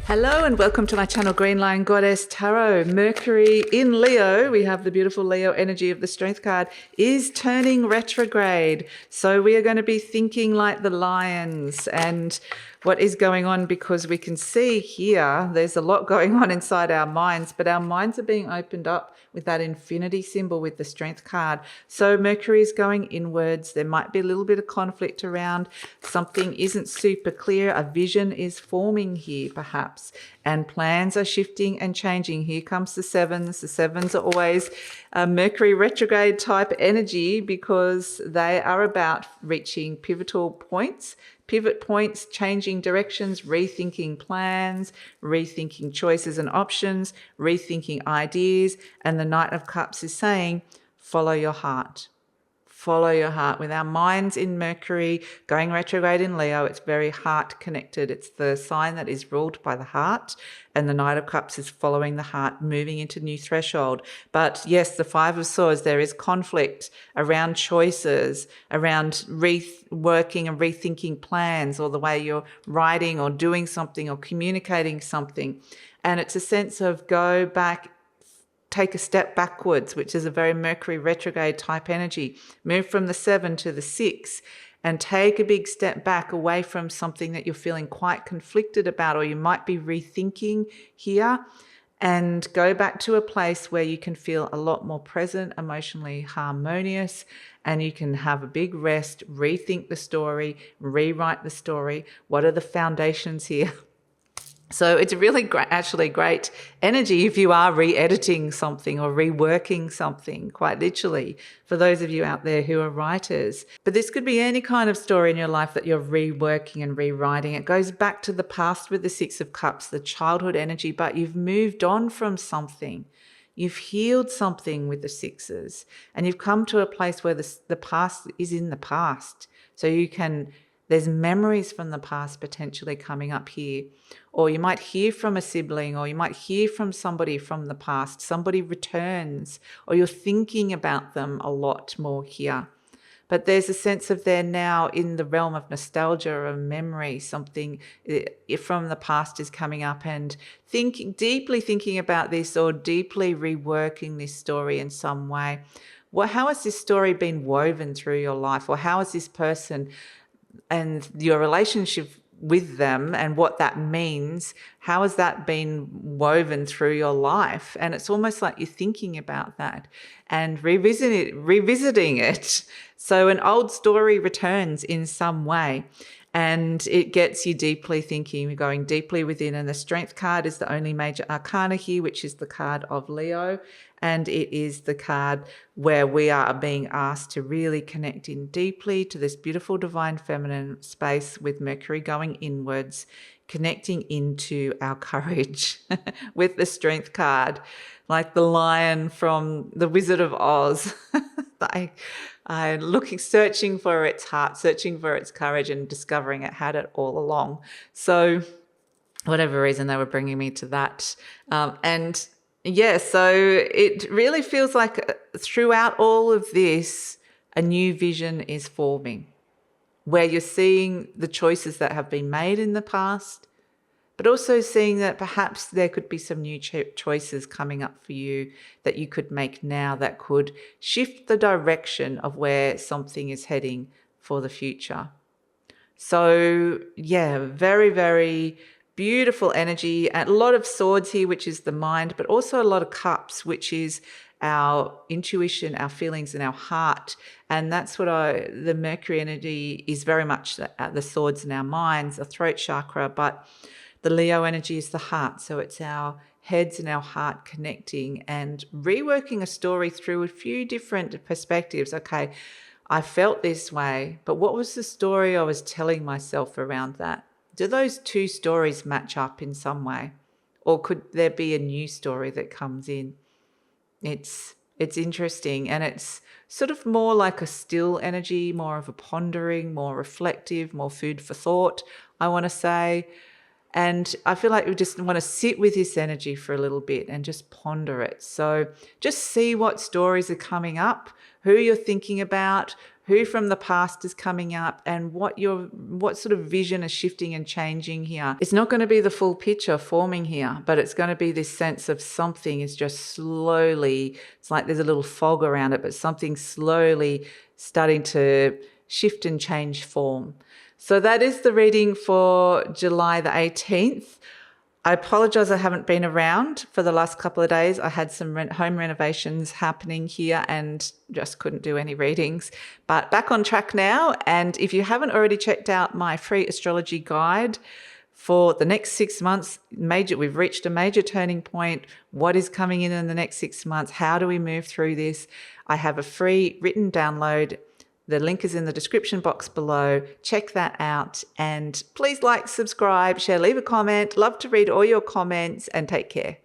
Hello and welcome to my channel GreenLion Goddess Tarot. Mercury in Leo, we have the beautiful Leo energy of the Strength card, is turning retrograde. So we are going to be thinking like the lions and what is going on, because we can see here there's a lot going on inside our minds, but our minds are being opened up with that infinity symbol with the Strength card. So Mercury is going inwards. There might be a little bit of conflict around something isn't super clear. A vision is forming here perhaps, and plans are shifting and changing. Here comes the sevens. The sevens are always a Mercury retrograde type energy because they are about reaching pivotal points. Pivot points, changing directions, rethinking plans, rethinking choices and options, rethinking ideas. And the Knight of Cups is saying, follow your heart. Follow your heart. With our minds in Mercury going retrograde in Leo, it's very heart connected. It's the sign that is ruled by the heart, and the Knight of Cups is following the heart, moving into new threshold. But yes, the Five of Swords, there is conflict around choices, around reworking and rethinking plans, or the way you're writing or doing something or communicating something. And it's a sense of go back, take a step backwards, which is a very Mercury retrograde type energy. Move from the 7 to the 6 and take a big step back away from something that you're feeling quite conflicted about, or you might be rethinking here, and go back to a place where you can feel a lot more present, emotionally harmonious, and you can have a big rest, rethink the story, rewrite the story. What are the foundations here? So it's really actually great energy if you are re-editing something or reworking something, quite literally, for those of you out there who are writers. But this could be any kind of story in your life that you're reworking and rewriting. It goes back to the past with the Six of Cups, the childhood energy, but you've moved on from something. You've healed something with the sixes, and you've come to a place where the past is in the past. So there's memories from the past potentially coming up here. Or you might hear from a sibling, or you might hear from somebody from the past. Somebody returns, or you're thinking about them a lot more here. But there's a sense of they're now in the realm of nostalgia or memory. Something from the past is coming up, and deeply thinking about this, or deeply reworking this story in some way. Well, how has this story been woven through your life? Or how has this person and your relationship with them and what that means, how has that been woven through your life? And it's almost like you're thinking about that and revisiting it. So an old story returns in some way, and it gets you deeply thinking, going deeply within. And the Strength card is the only major arcana here, which is the card of Leo. And it is the card where we are being asked to really connect in deeply to this beautiful divine feminine space, with Mercury going inwards, connecting into our courage with the Strength card, like the lion from the Wizard of Oz. Searching for its heart, searching for its courage, and discovering it had it all along. So whatever reason, they were bringing me to that. Yeah, so it really feels like throughout all of this, a new vision is forming, where you're seeing the choices that have been made in the past, but also seeing that perhaps there could be some new choices coming up for you that you could make now that could shift the direction of where something is heading for the future. So yeah, very, very beautiful energy. A lot of swords here, which is the mind, but also a lot of cups, which is our intuition, our feelings, and our heart. And that's what the Mercury energy is very much the swords in our minds, the throat chakra, but the Leo energy is the heart. So it's our heads and our heart connecting and reworking a story through a few different perspectives. Okay, I felt this way, but what was the story I was telling myself around that? Do those two stories match up in some way? Or could there be a new story that comes in? It's interesting, and it's sort of more like a still energy, more of a pondering, more reflective, more food for thought, I want to say. And I feel like we just want to sit with this energy for a little bit and just ponder it. So just see what stories are coming up, who you're thinking about, who from the past is coming up, and what sort of vision is shifting and changing here. It's not going to be the full picture forming here, but it's going to be this sense of something is just slowly, it's like there's a little fog around it, but something slowly starting to shift and change form. So that is the reading for July the 18th. I apologize I haven't been around for the last couple of days. I had some home renovations happening here and just couldn't do any readings. But back on track now. And if you haven't already checked out my free astrology guide for the next 6 months, we've reached a major turning point. What is coming in the next 6 months? How do we move through this? I have a free written download. The link is in the description box below. Check that out. And please like, subscribe, share, leave a comment. Love to read all your comments, and take care.